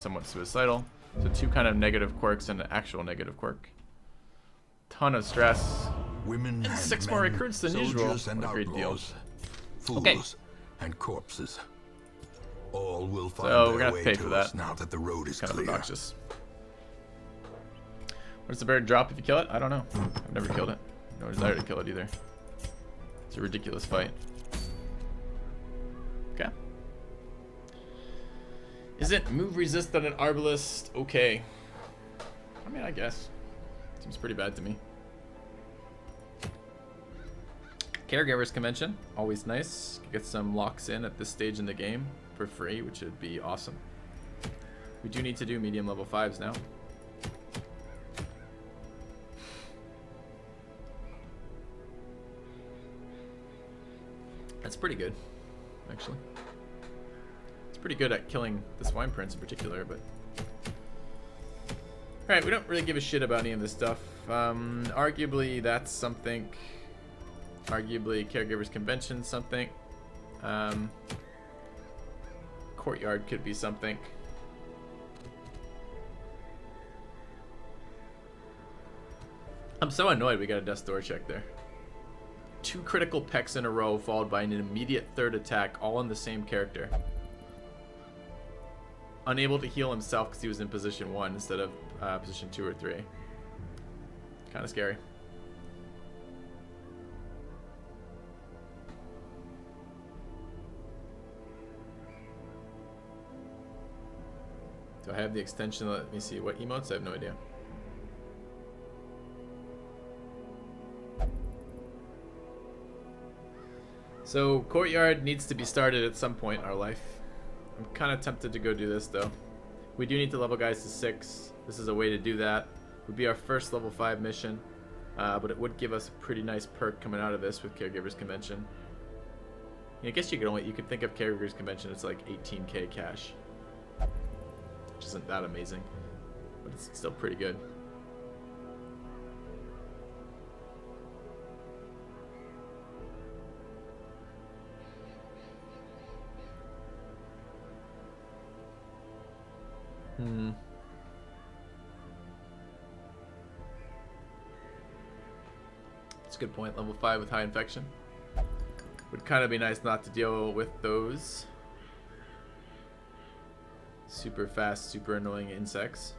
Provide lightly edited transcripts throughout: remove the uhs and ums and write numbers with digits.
somewhat suicidal. So 2 kind of negative quirks and an actual negative quirk. Ton of stress. Women And 6 and more men, recruits than usual. and What a great deal. outlaws, fools Okay. and corpses. All will find So their we're gonna way pay to for us that. now that the road is Kind of clear. obnoxious. What does the bird drop if you kill it? I don't know. I've never killed it. No desire to kill it either. It's a ridiculous fight. Okay. Isn't move resist on an arbalist okay? I mean, I guess. Seems pretty bad to me. Caregivers convention, always nice. Get some locks in at this stage in the game for free, which would be awesome. We do need to do medium level 5s now. That's pretty good, actually. It's pretty good at killing the Swine Prince in particular, but... Alright, we don't really give a shit about any of this stuff. Arguably, that's something. Arguably, Caregivers Convention something. Courtyard could be something. I'm so annoyed we got a death door check there. 2 critical pecks in a row followed by an immediate 3rd attack, all on the same character. Unable to heal himself because he was in position 1 instead of position 2 or 3. Kind of scary. Do I have the extension? Let me see. What emotes? I have no idea. So, Courtyard needs to be started at some point in our life. I'm kind of tempted to go do this, though. We do need to level guys to 6. This is a way to do that. It would be our first level 5 mission. But it would give us a pretty nice perk coming out of this with Caregivers Convention. I guess you could think of Caregivers Convention as like 18k cash. Which isn't that amazing. But it's still pretty good. That's a good point. Level 5 with high infection. Would kind of be nice not to deal with those super fast, super annoying insects.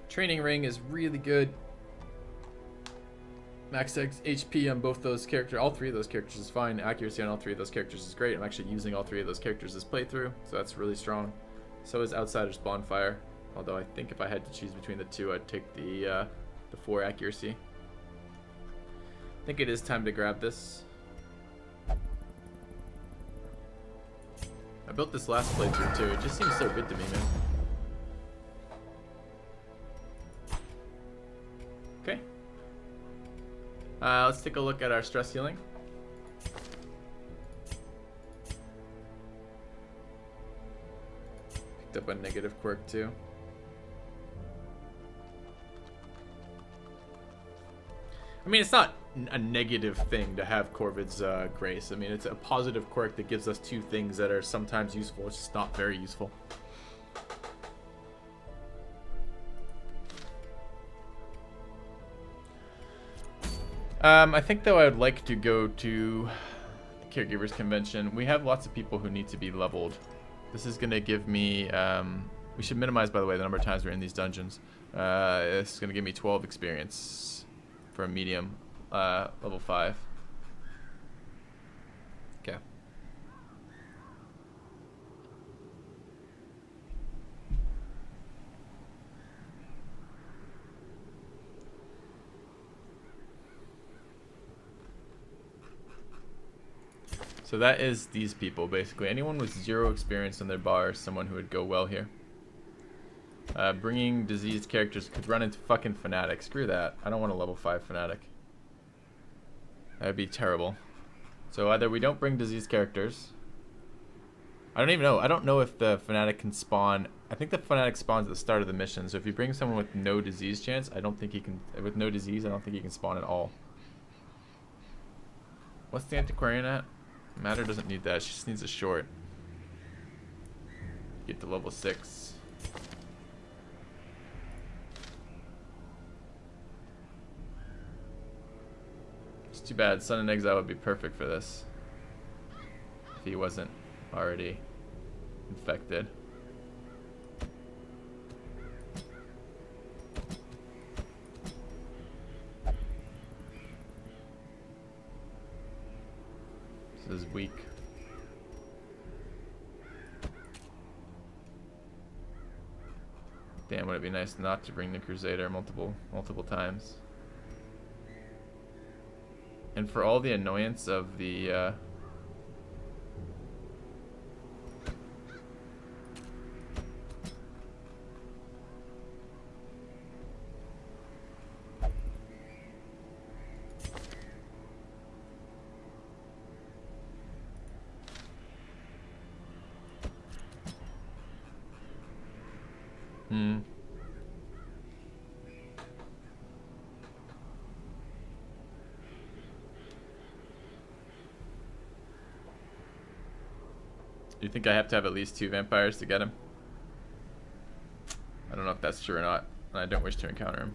Training ring is really good. Max HP on both those characters, all 3 of those characters is fine. Accuracy on all 3 of those characters is great. I'm actually using all 3 of those characters this playthrough, so that's really strong. So is Outsider's Bonfire, although I think if I had to choose between the 2, I'd take the 4 accuracy. I think it is time to grab this. I built this last playthrough too. It just seems so good to me, man. Okay. Let's take a look at our stress healing. Picked up a negative quirk too. I mean, it's not a negative thing to have Corvid's Grace. I mean, it's a positive quirk that gives us 2 things that are sometimes useful. It's just not very useful. I think, though, I would like to go to the Caregivers Convention. We have lots of people who need to be leveled. This is going to give me... we should minimize, by the way, the number of times we're in these dungeons. This is going to give me 12 experience for a medium level 5. Okay. So that is these people, basically. Anyone with 0 experience on their bar is someone who would go well here. Bringing diseased characters could run into fucking fanatic. Screw that. I don't want a level 5 fanatic. That would be terrible. So either we don't bring diseased characters. I don't even know. I don't know if the fanatic can spawn. I think the fanatic spawns at the start of the mission. So if you bring someone with no disease chance, I don't think he can. With no disease, I don't think he can spawn at all. What's the antiquarian at? Matter doesn't need that. She just needs a short. Get to level 6. It's too bad. Sun and Exile would be perfect for this. If he wasn't already infected. This is weak. Damn, would it be nice not to bring the Crusader multiple times. And for all the annoyance of the Do you think I have to have at least 2 vampires to get him? I don't know if that's true or not. I don't wish to encounter him.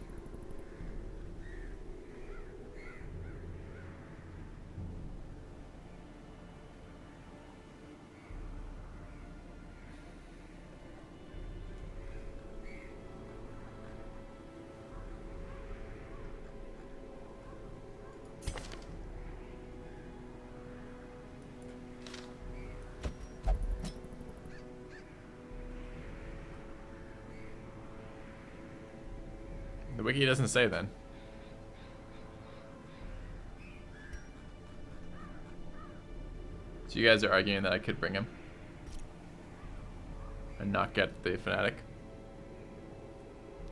The wiki doesn't say then. So you guys are arguing that I could bring him and not get the fanatic.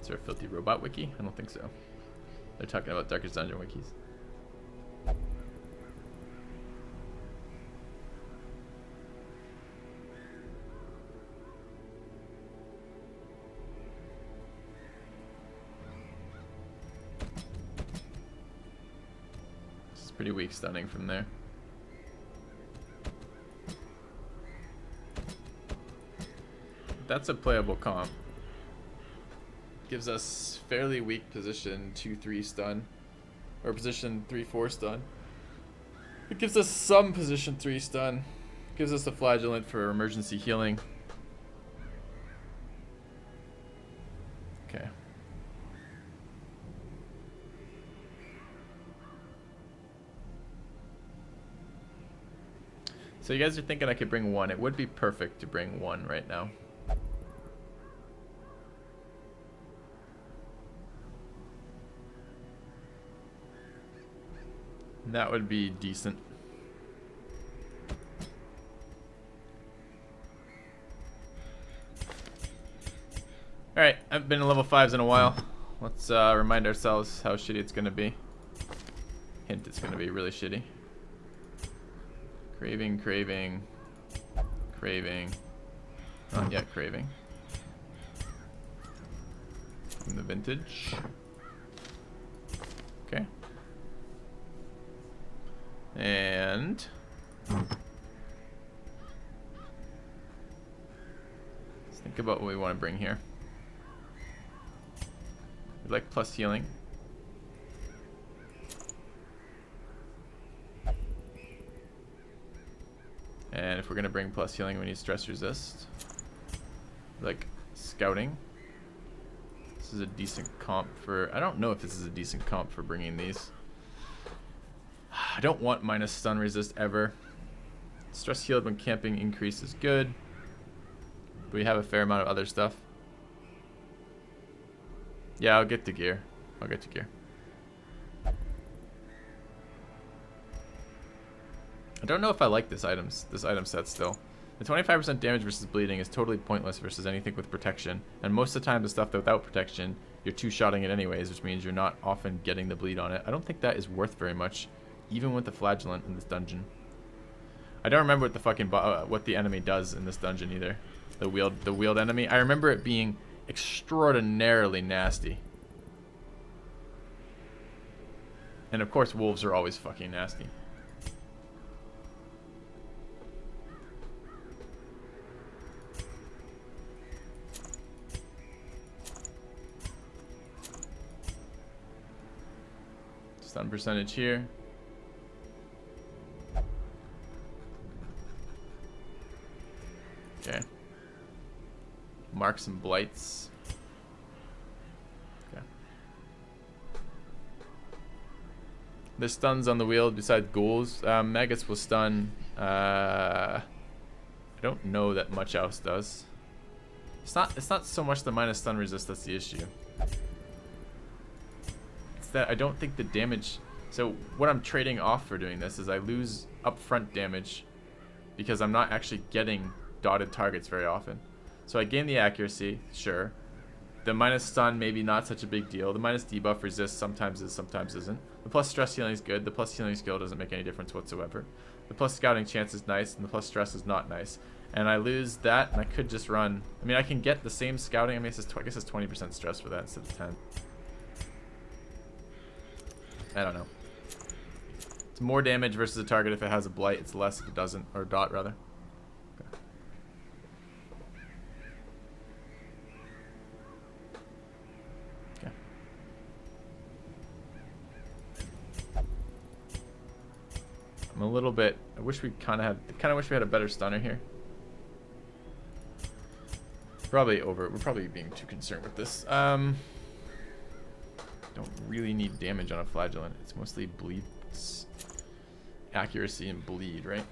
Is there a FilthyRobot wiki? I don't think so. They're talking about Darkest Dungeon wikis. Pretty weak stunning from there. That's a playable comp. Gives us fairly weak position 2-3 stun, or position 3-4 stun. It gives us some position 3 stun. Gives us the flagellant for emergency healing. Okay. So you guys are thinking I could bring 1. It would be perfect to bring 1 right now. That would be decent. Alright, I've been in level 5s in a while. Let's remind ourselves how shitty it's going to be. Hint, it's going to be really shitty. Craving, craving, craving. Not yet craving. From the vintage. Okay. And let's think about what we want to bring here. We'd like plus healing. And if we're going to bring plus healing, we need stress resist. Like scouting. This is a decent comp for... I don't know if this is a decent comp for bringing these. I don't want minus stun resist ever. Stress healed when camping increase is good. But we have a fair amount of other stuff. Yeah, I'll get to gear. I'll get to gear. I don't know if I like this item set still. The 25% damage versus bleeding is totally pointless versus anything with protection. And most of the time the stuff without protection, you're two-shotting it anyways, which means you're not often getting the bleed on it. I don't think that is worth very much. even with the flagellant in this dungeon. I don't remember what the fucking what the enemy does in this dungeon either. The wheeled enemy. I remember it being extraordinarily nasty. And of course, wolves are always fucking nasty. Stun percentage here. Okay. Mark some blights. Okay. There's stuns on the wheel besides ghouls. Maggots will stun. I don't know that much else does. It's not so much the minus stun resist that's the issue. It's that I don't think the damage. So what I'm trading off for doing this is I lose upfront damage because I'm not actually getting dotted targets very often. So I gain the accuracy, sure. The minus stun, maybe not such a big deal. The minus debuff resist sometimes is, sometimes isn't. The plus stress healing is good. The plus healing skill doesn't make any difference whatsoever. The plus scouting chance is nice, and the plus stress is not nice. And I lose that, and I could just run. I mean, I can get the same scouting. I mean, I guess it's 20% stress for that instead of 10. I don't know. It's more damage versus a target if it has a blight. It's less if it doesn't, or dot rather. I'm a little bit. I wish we kind of wish we had a better stunner here. We're probably being too concerned with this. Don't really need damage on a flagellant. It's mostly bleeds, accuracy, and bleed, right?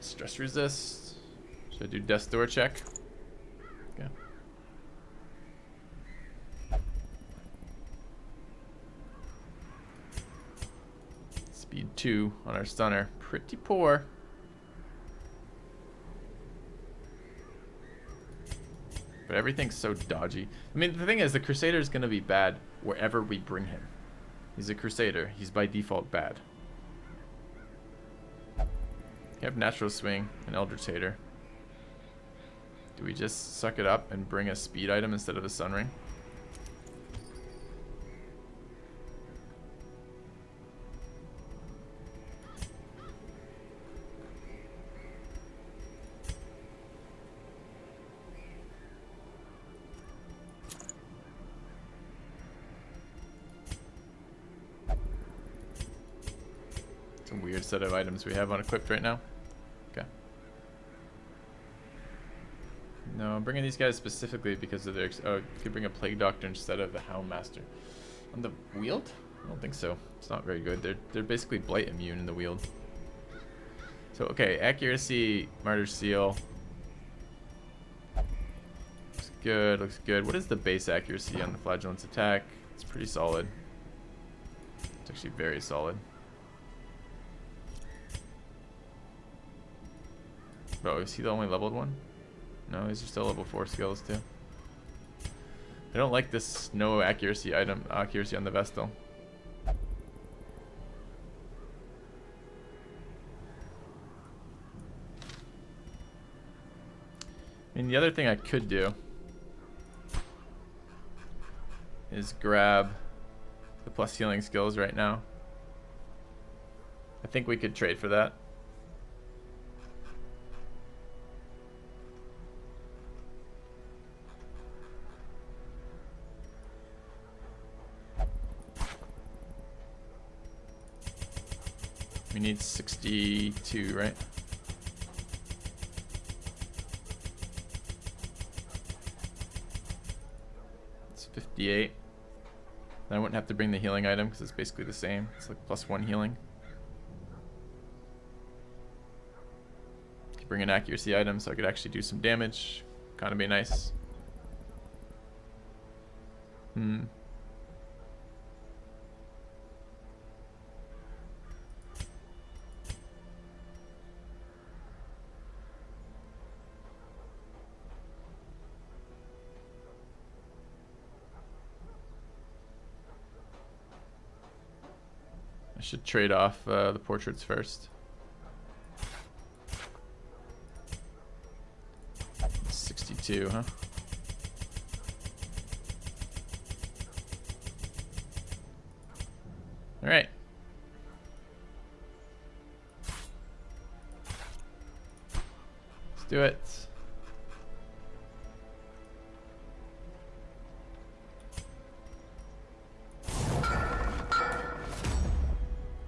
Stress resist. Should I do death's door check? Okay. Speed 2 on our stunner. Pretty poor. But everything's so dodgy. I mean, the thing is, the Crusader is going to be bad wherever we bring him. He's a Crusader. He's by default bad. We have Natural Swing and Eldritch Hater. Do we just suck it up and bring a speed item instead of a Sun Ring? Some weird set of items we have unequipped right now. Okay. No, I'm bringing these guys specifically because of their. Oh, you could bring a Plague Doctor instead of the Houndmaster. On the Wield? I don't think so. It's not very good. They're basically blight immune in the Wield. So okay, accuracy, Martyr Seal. Looks good. Looks good. What is the base accuracy on the Flagellant's attack? It's pretty solid. It's actually very solid. Oh, is he the only leveled one? No, he's still level 4 skills too. I don't like this no accuracy item, accuracy on the Vestal. I mean, the other thing I could do is grab the plus healing skills right now. I think we could trade for that. We need 62, right? It's 58. Then I wouldn't have to bring the healing item because it's basically the same. It's like +1 healing. Could bring an accuracy item so I could actually do some damage. Kind of be nice. I should trade off the portraits first. 62, huh? All right. Let's do it.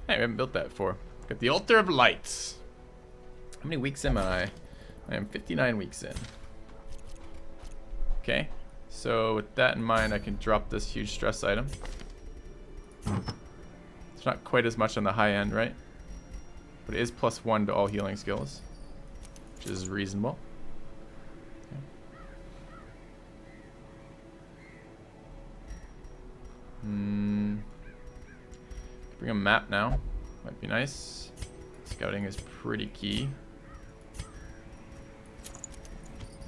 Hey, we haven't built that before. Got the Altar of Lights. How many weeks am I? I am 59 weeks in. Okay, so with that in mind, I can drop this huge stress item. It's not quite as much on the high end, right? But it is +1 to all healing skills, which is reasonable. Okay. Bring a map now. Might be nice. Scouting is pretty key.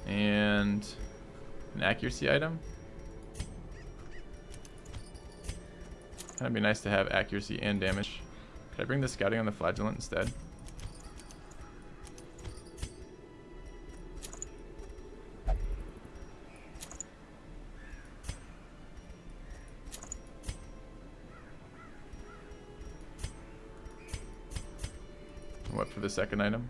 And an accuracy item. Kind of be nice to have accuracy and damage. Could I bring the scouting on the flagellant instead? What for the second item?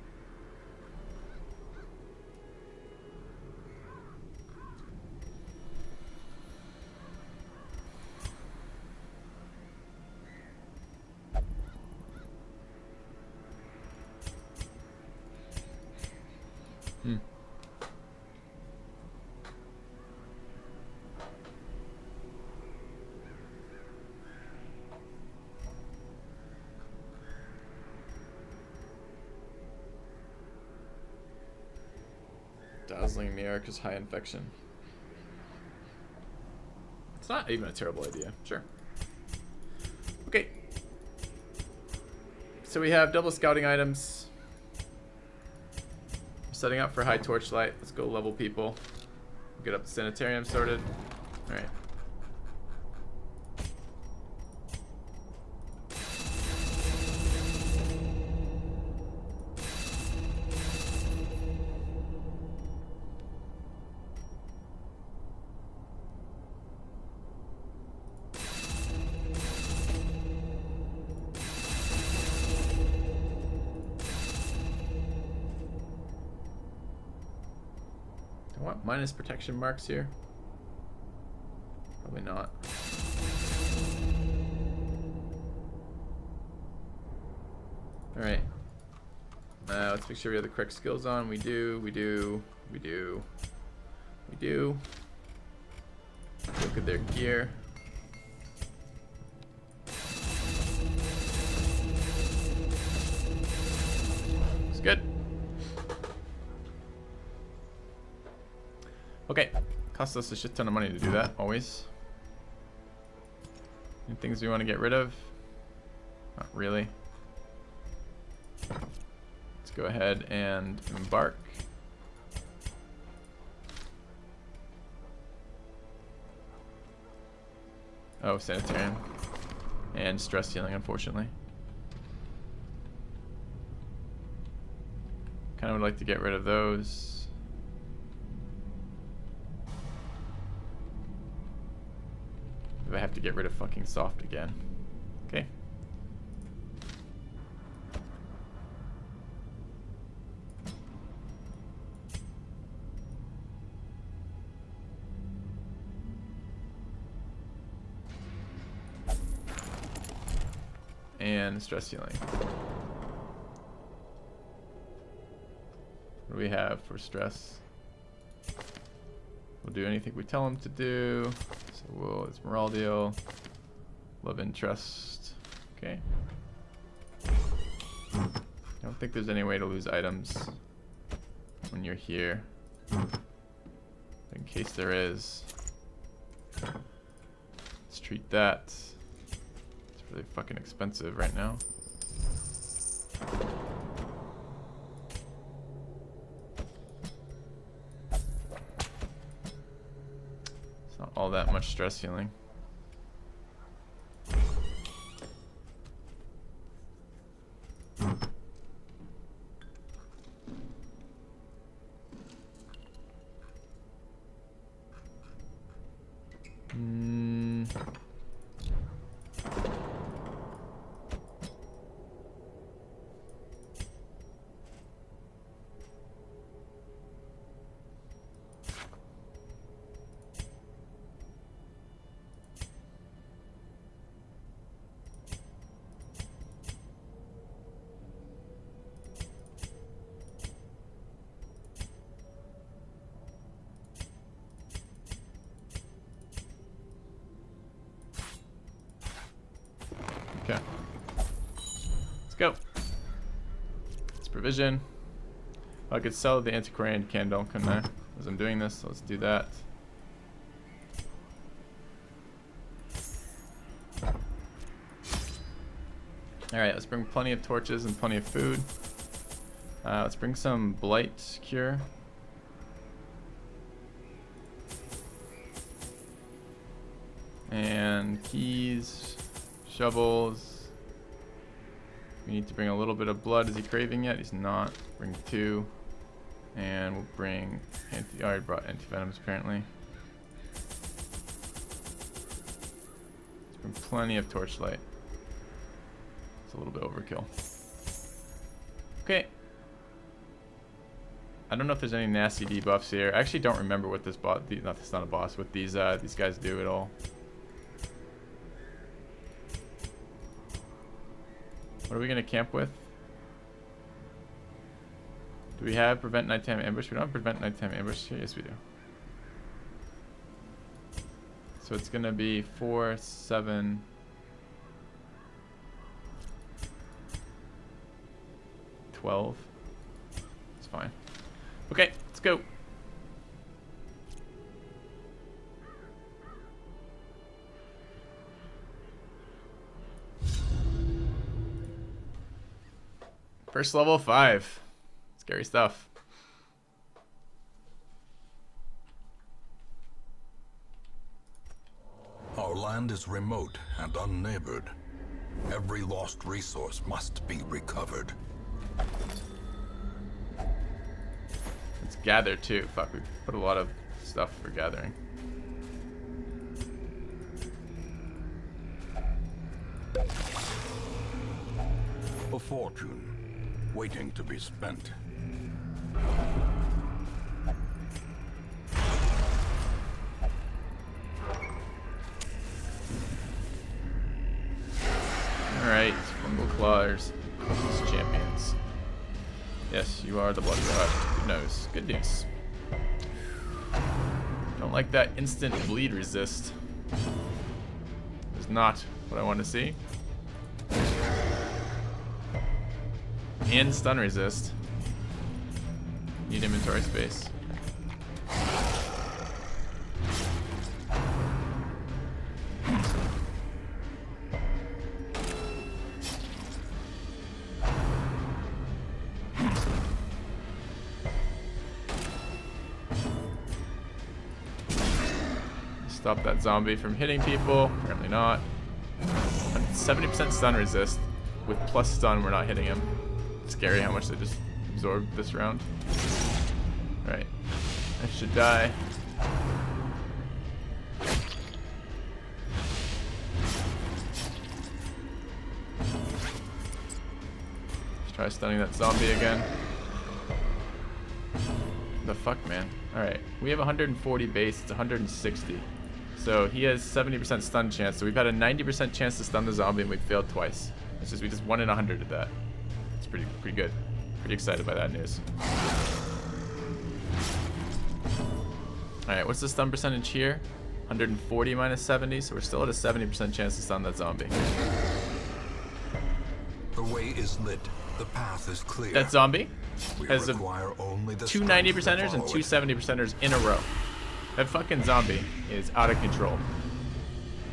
Dazzling Mirror is high infection. It's not even a terrible idea. Sure. Okay. So we have double scouting items. Setting up for high torchlight. Let's go level people. Get up the sanitarium sorted. All right. Minus protection marks here? Probably not. Alright. Let's make sure we have the correct skills on. We do. Look at their gear. Looks good. Okay, costs us a shit ton of money to do that, always. Any things we want to get rid of? Not really. Let's go ahead and embark. Oh, sanitarium. And stress healing, unfortunately. Kind of would like to get rid of those. I have to get rid of fucking soft again. Okay. And stress healing. What do we have for stress? We'll do anything we tell him to do. So it's morale deal, love interest. Okay. I don't think there's any way to lose items when you're here. In case there is, let's treat that. It's really fucking expensive right now. All that much stress healing. Okay. Let's go. Let's provision. I could sell the antiquarian candle, couldn't I? As I'm doing this, so let's do that. Alright, let's bring plenty of torches and plenty of food. Let's bring some blight cure. And keys, shovels. We need to bring a little bit of blood. Is he craving yet? He's not. Bring 2. And we'll bring I already brought antivenoms apparently. Let's bring plenty of torchlight. It's a little bit overkill. Okay. I don't know if there's any nasty debuffs here. I actually don't remember what this boss, it's not a boss, what these guys do at all. What are we gonna camp with? Do we have prevent nighttime ambush? We don't have prevent nighttime ambush here. Yes, we do. So it's gonna be 4, 7. 12. It's fine. Okay, let's go. First level 5. Scary stuff. Our land is remote and unneighbored. Every lost resource must be recovered. Let's gather too. Fuck, we put a lot of stuff for gathering. A fortune waiting to be spent. Alright, fungal claws, champions. Yes, you are the Bloodmoon. Good news. Good news. Don't like that instant bleed resist. It's not what I want to see. And stun resist. Need inventory space. Stop that zombie from hitting people. Apparently not. 70% stun resist. With plus stun, we're not hitting him. It's scary how much they just absorbed this round. Right. I should die. Let's try stunning that zombie again. The fuck, man. Alright. We have 140 base. It's 160. So he has 70% stun chance. So we've had a 90% chance to stun the zombie and we failed twice. It's just we just 1 in 100 at that. It's pretty good. Pretty excited by that news. Alright, what's the stun percentage here? 140 minus 70, so we're still at a 70% chance to stun that zombie. The way is lit. The path is clear. That zombie We has require only the 2 strength 90%ers to and follow 2 it. 70%ers in a row. That fucking zombie is out of control.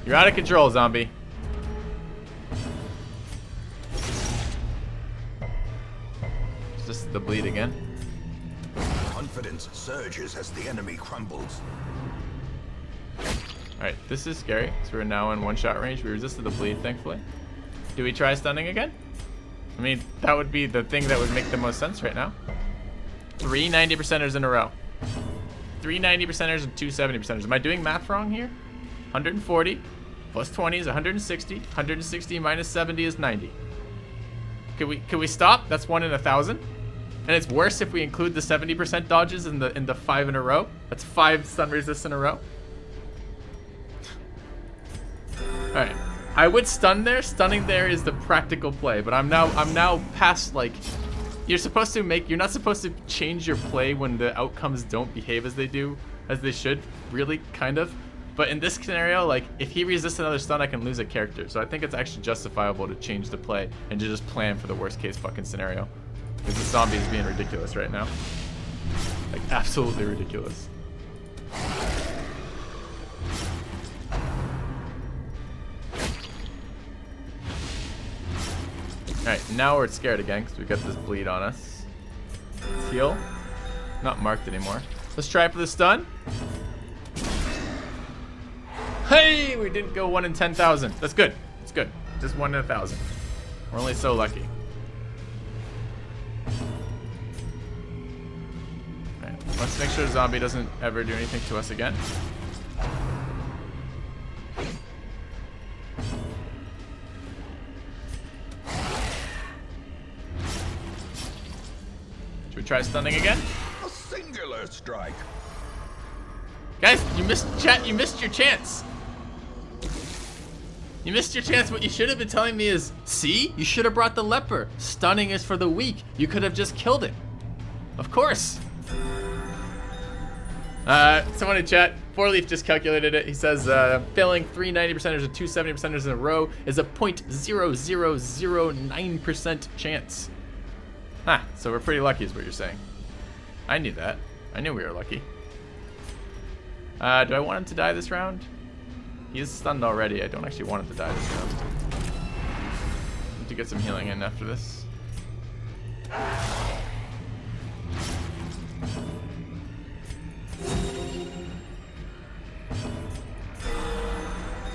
You're out of control, zombie. Is this the bleed again? Confidence surges as the enemy crumbles. Alright, this is scary. So we're now in one-shot range. We resisted the bleed, thankfully. Do we try stunning again? I mean, that would be the thing that would make the most sense right now. 3 90%ers in a row. 3 90%ers and 2 70%ers. Am I doing math wrong here? 140 plus 20 is 160. 160 minus 70 is 90. Can we stop? That's 1 in 1,000. And it's worse if we include the 70% dodges in the 5 in a row. That's 5 stun resists in a row. Alright. I would stun there. Stunning there is the practical play, but I'm now past, like, you're not supposed to change your play when the outcomes don't behave as they should, really, kind of. But in this scenario, like, if he resists another stun, I can lose a character. So I think it's actually justifiable to change the play and to just plan for the worst case fucking scenario. Because the zombie is being ridiculous right now. Like, absolutely ridiculous. Alright, now we're scared again because we got this bleed on us. Let's heal. Not marked anymore. Let's try for the stun. Hey! We didn't go 1 in 10,000. That's good. It's good. Just 1 in 1,000. We're only so lucky. Alright, let's make sure the zombie doesn't ever do anything to us again. Should we try stunning again? A singular strike. Guys, you missed chat. You missed your chance. You missed your chance. What you should have been telling me is, see, you should have brought the leper. Stunning is for the weak. You could have just killed it. Of course. Someone in chat, 4Leaf just calculated it. He says failing 3 90%ers and 2 70%ers in a row is a 0.0009% chance. Huh, so we're pretty lucky is what you're saying. I knew that. I knew we were lucky. Do I want him to die this round? He is stunned already. I don't actually want him to die this round. Need to get some healing in after this.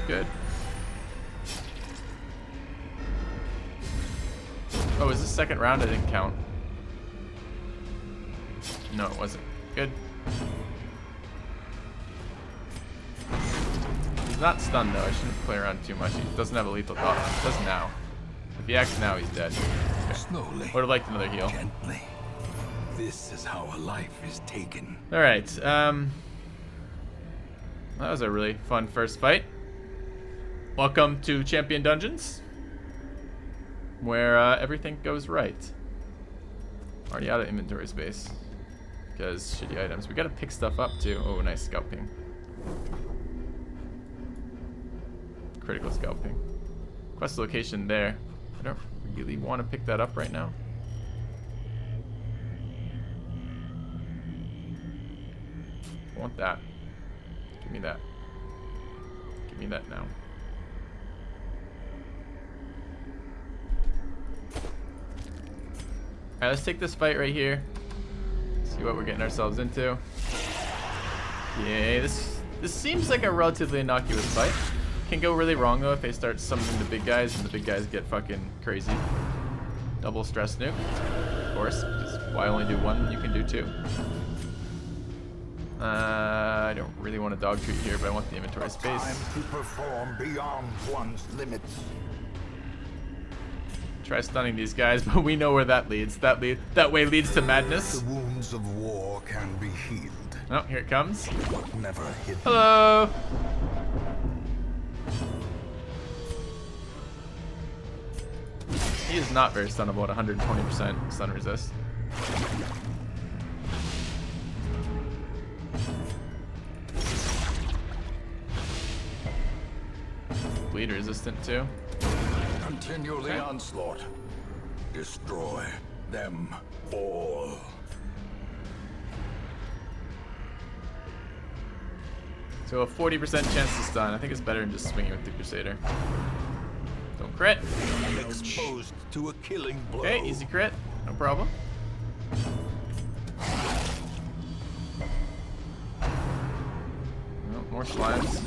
Good. Oh, is this second round? I didn't count. No, it wasn't. Good. He's not stunned though. I shouldn't play around too much. He doesn't have a lethal thought on him. He does now. If he acts now, he's dead. Okay. Slowly. Would have liked another heal. Gently. This is how a life is taken. All right. That was a really fun first fight. Welcome to Champion Dungeons, where everything goes right. Already out of inventory space because shitty items. We gotta pick stuff up too. Oh, nice scalping. Critical scalping. Quest location there. I don't really want to pick that up right now. I want that. Give me that. Give me that now. Alright, let's take this fight right here. See what we're getting ourselves into. Yay, this seems like a relatively innocuous fight. Can go really wrong though if they start summoning the big guys and the big guys get fucking crazy. Double stress nuke, of course, because why only do one when you can do two? I don't really want a dog treat here, but I want the inventory space. Time to perform beyond one's limits. Try stunning these guys, but we know where that leads. That way leads to madness. The wounds of war can be healed. Oh, here it comes. Never hidden. Hello. He is not very stunnable at 120% stun resist. Bleed resistant too. Continue the onslaught. Destroy them all. So a 40% chance to stun. I think it's better than just swinging with the Crusader. Don't crit. Exposed to a killing blow. Okay, easy crit. No problem. Oh, more slimes.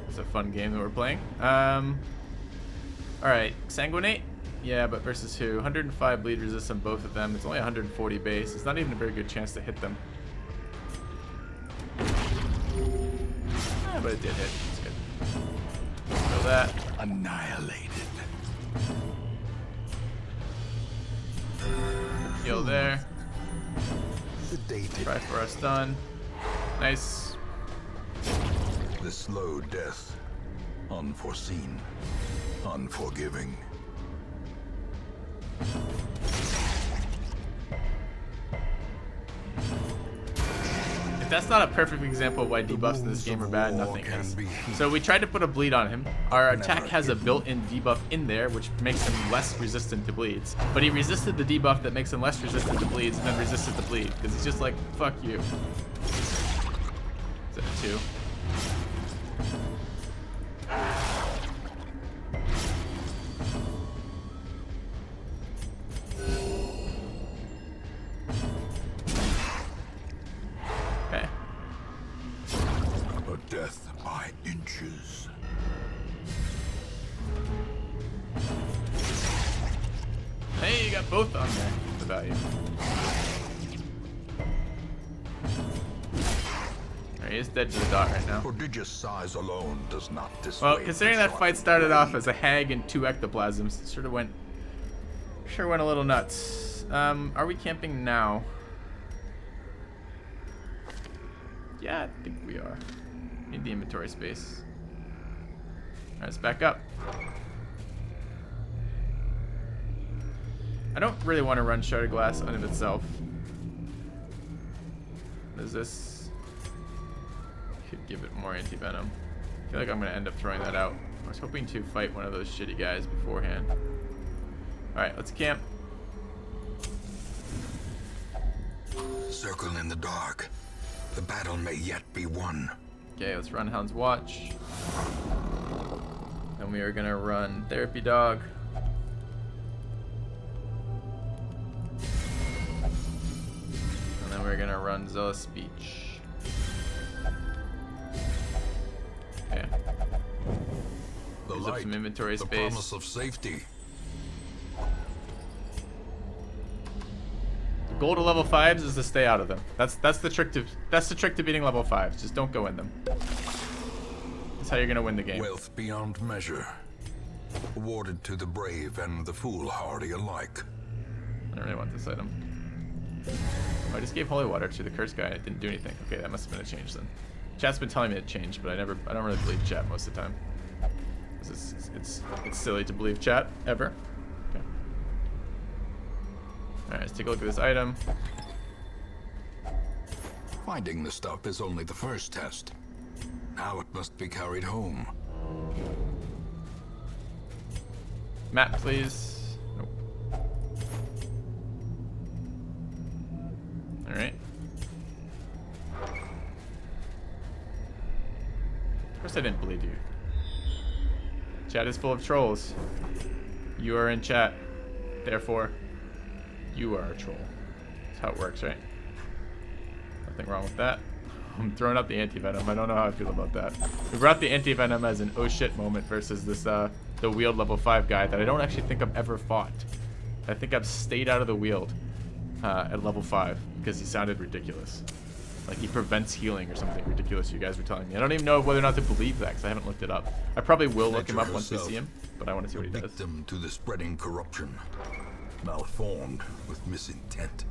It's a fun game that we're playing. Alright, Sanguinate? Yeah, but versus who? 105 bleed resist on both of them. It's only 140 base. It's not even a very good chance to hit them. But it did hit. It's good. Kill that. Annihilated. Heal there. Sedated. Try for a stun. Nice. The slow death. Unforeseen. Unforgiving. If that's not a perfect example of why debuffs in this game are bad. Nothing is. So we tried to put a bleed on him. Our attack has a built-in debuff in there, which makes him less resistant to bleeds. But he resisted the debuff that makes him less resistant to bleeds, and then resisted the bleed because he's just like, fuck you. Is that a 2? Death by inches. Hey, you got both on there. The value. Alright, he's dead to the dot right now. Prodigious size alone does not dissuade. Well, considering that fight started off as a hag and 2 ectoplasms, it sort of went a little nuts. Are we camping now? Yeah, I think we are. Need the inventory space. Alright, let's back up. I don't really want to run Shard Glass on of itself. What is this? Could give it more anti-venom. I feel like I'm going to end up throwing that out. I was hoping to fight one of those shitty guys beforehand. Alright, let's camp. Circle in the dark. The battle may yet be won. Okay, let's run Hound's Watch. And we are gonna run Therapy Dog. And then we're gonna run Zealous Speech. Okay. The Use up light, some inventory the space. promise of safety. Goal to level 5s is to stay out of them. That's the trick to beating level 5s. Just don't go in them. That's how you're gonna win the game. Wealth beyond measure. Awarded to the brave and the foolhardy alike. I don't really want this item. Oh, I just gave holy water to the curse guy and it didn't do anything. Okay, that must have been a change then. Chat's been telling me it changed, but I don't really believe chat most of the time. It's silly to believe chat ever. Okay. Alright, let's take a look at this item. Finding the stuff is only the first test. Now it must be carried home. Map, please. Nope. Alright. Of course I didn't believe you. Chat is full of trolls. You are in chat. Therefore, you are a troll. That's how it works, right? Nothing wrong with that. I'm throwing out the anti-venom. I don't know how I feel about that. We brought the anti-venom as an oh shit moment versus this the wield level 5 guy that I don't actually think I've ever fought. I think I've stayed out of the wield at level 5 because he sounded ridiculous. Like he prevents healing or something ridiculous you guys were telling me. I don't even know whether or not to believe that because I haven't looked it up. I probably will look him up once we see him, but I want to see what he does. Victim to the spreading corruption. Malformed with misintent.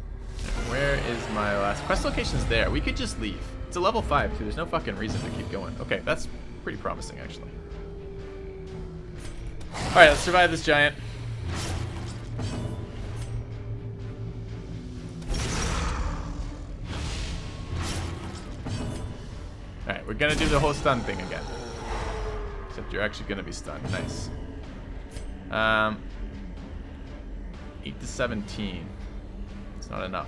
Where is my last quest location's there? We could just leave. It's a level 5 too. There's no fucking reason to keep going. Okay, that's pretty promising actually. Alright, let's survive this giant. Alright, we're gonna do the whole stun thing again. Except you're actually gonna be stunned. Nice. 8 to 17. It's not enough.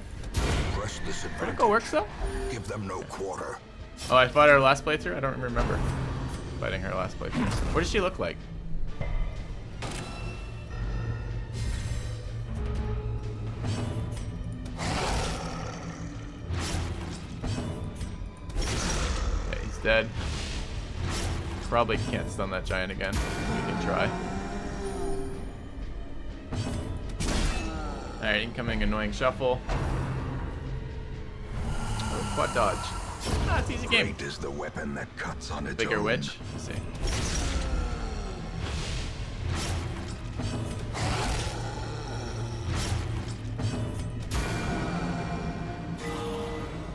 Press this advantage. Critical works though? Give them no quarter. Oh, I fought her last playthrough? I don't remember fighting her last playthrough. What does she look like? Okay, he's dead. Probably can't stun that giant again. We can try. Alright, incoming annoying shuffle. Oh, quad dodge. Ah, it's easy game. Great is the weapon that cuts on its Bigger own. witch. Let's see.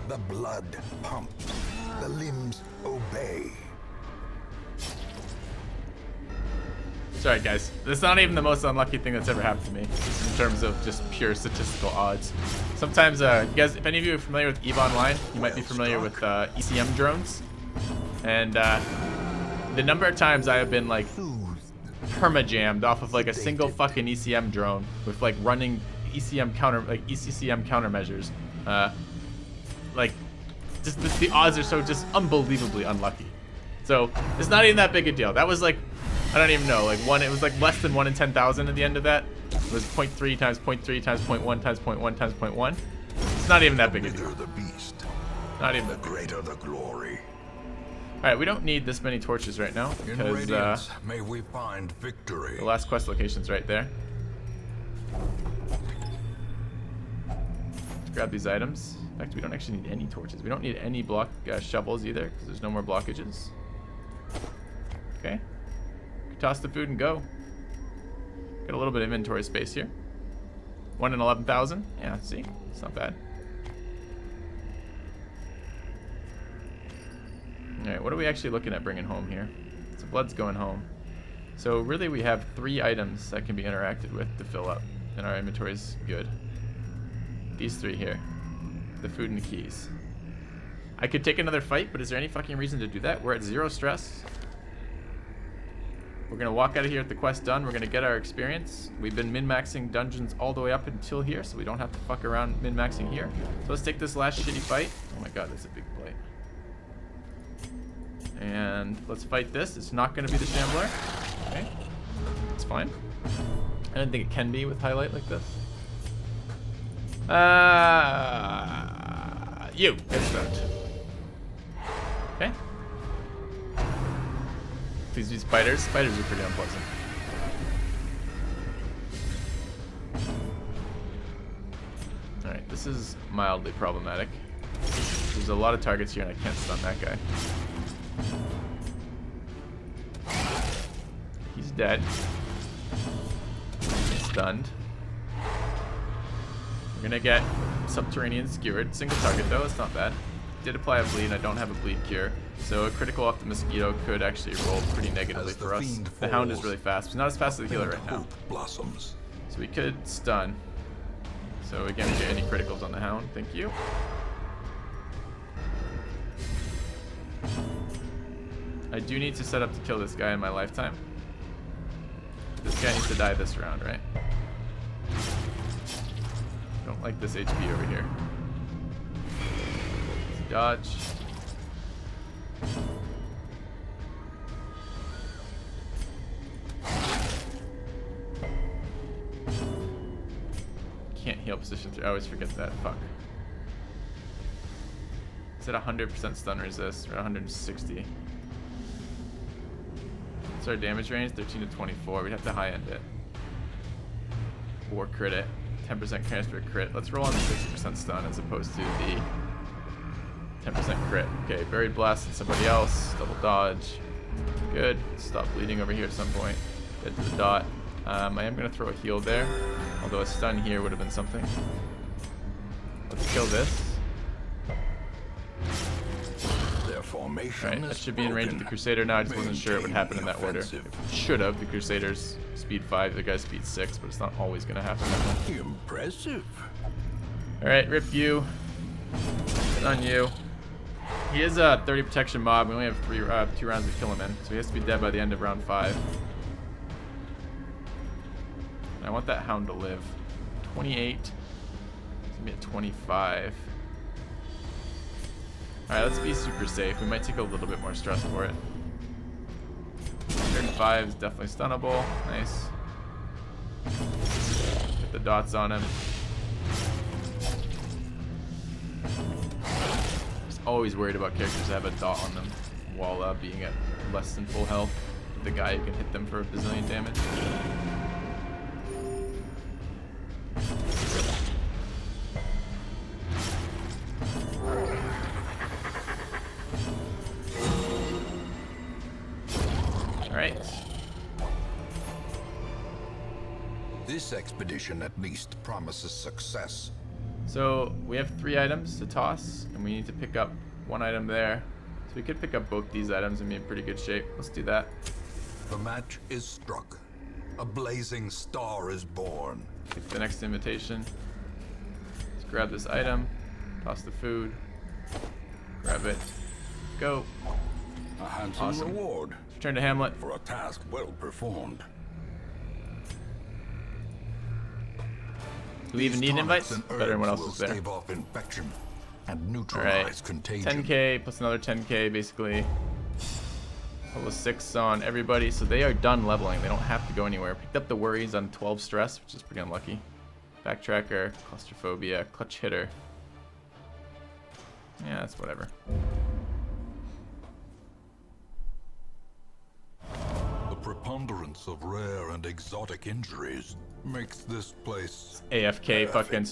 The blood pumps. The limbs obey. Sorry, guys. That's not even the most unlucky thing that's ever happened to me in terms of just pure statistical odds. Sometimes, you guys, if any of you are familiar with EVE Online, you might be familiar with ECM drones. And the number of times I have been like perma-jammed off of like a single fucking ECM drone with like running ECCM countermeasures. Like, just the odds are so just unbelievably unlucky. So it's not even that big a deal. That was like, I don't even know, like it was like less than 1 in 10,000 at the end of that. It was 0.3 times 0.3 times 0.1 times 0.1 times 0.1. It's not even that big a deal. The beast, not even the greater the glory. All right, we don't need this many torches right now because may we find victory. The last quest location's right there. Let's grab these items. In fact, we don't actually need any torches. We don't need any shovels either because there's no more blockages. Okay. Toss the food and go. Got a little bit of inventory space here. 1 in 11,000. Yeah, see? It's not bad. Alright, what are we actually looking at bringing home here? So blood's going home. So really we have 3 items that can be interacted with to fill up. And our inventory is good. These 3 here. The food and the keys. I could take another fight, but is there any fucking reason to do that? We're at 0 stress. We're gonna walk out of here with the quest done. We're gonna get our experience. We've been min-maxing dungeons all the way up until here, so we don't have to fuck around min-maxing here. So let's take this last shitty fight. Oh my god, that's a big plate. And let's fight this. It's not gonna be the Shambler. Okay, it's fine. I don't think it can be with highlight like this. You get stunned. Okay. Please be spiders. Spiders are pretty unpleasant. Alright, this is mildly problematic. There's a lot of targets here and I can't stun that guy. He's dead. He's stunned. We're gonna get subterranean skewered. Single target though, it's not bad. Did apply a bleed and I don't have a bleed cure. So a critical off the mosquito could actually roll pretty negatively for us. The hound is really fast. He's not as fast as the healer right now. Blossoms. So we could stun. So again, get any criticals on the hound. Thank you. I do need to set up to kill this guy in my lifetime. This guy needs to die this round, right? Don't like this HP over here. Let's dodge. Can't heal position 3. I always forget that. Fuck. Is it 100% stun resist or 160? What's our damage range? 13 to 24. We'd have to high end it. Or crit it. 10% chance for a crit. Let's roll on the 60% stun as opposed to the 10% crit. Okay, buried blast and somebody else. Double dodge. Good. Stop bleeding over here at some point. Get to the dot. I am going to throw a heal there. Although a stun here would have been something. Let's kill this. Alright, that should be in range of the Crusader now. I just wasn't sure it would happen in that order. It should have. The Crusader's speed 5, the guy's speed 6, but it's not always going to happen that way. Impressive. Alright, rip you. Good on you. He is a 30 protection mob. We only have 2 rounds to kill him in, so he has to be dead by the end of round 5. And I want that hound to live. 28. It's going to be at 25. Alright, let's be super safe. We might take a little bit more stress for it. 35 is definitely stunnable. Nice. Get the dots on him. Just always worried about characters that have a dot on them while being at less than full health. The guy who can hit them for a bazillion damage. Alright. This expedition at least promises success. So we have 3 items to toss, and we need to pick up 1 item there. So we could pick up both these items and be in pretty good shape. Let's do that. The match is struck. A blazing star is born. Get the next invitation. Let's grab this item. Toss the food. Grab it. Go. A handsome Awesome. reward Return to Hamlet. for a task well performed. Do we even need invites? Tonics and Better everyone herbs else will is there. stave off infection and Alright. neutralize contagion. 10k plus another 10k basically. Level 6 on everybody, so they are done leveling. They don't have to go anywhere. Picked up the worries on 12 stress, which is pretty unlucky. Backtracker, claustrophobia, clutch hitter. Yeah, that's whatever. The preponderance of rare and exotic injuries makes this place AFK fucking stress.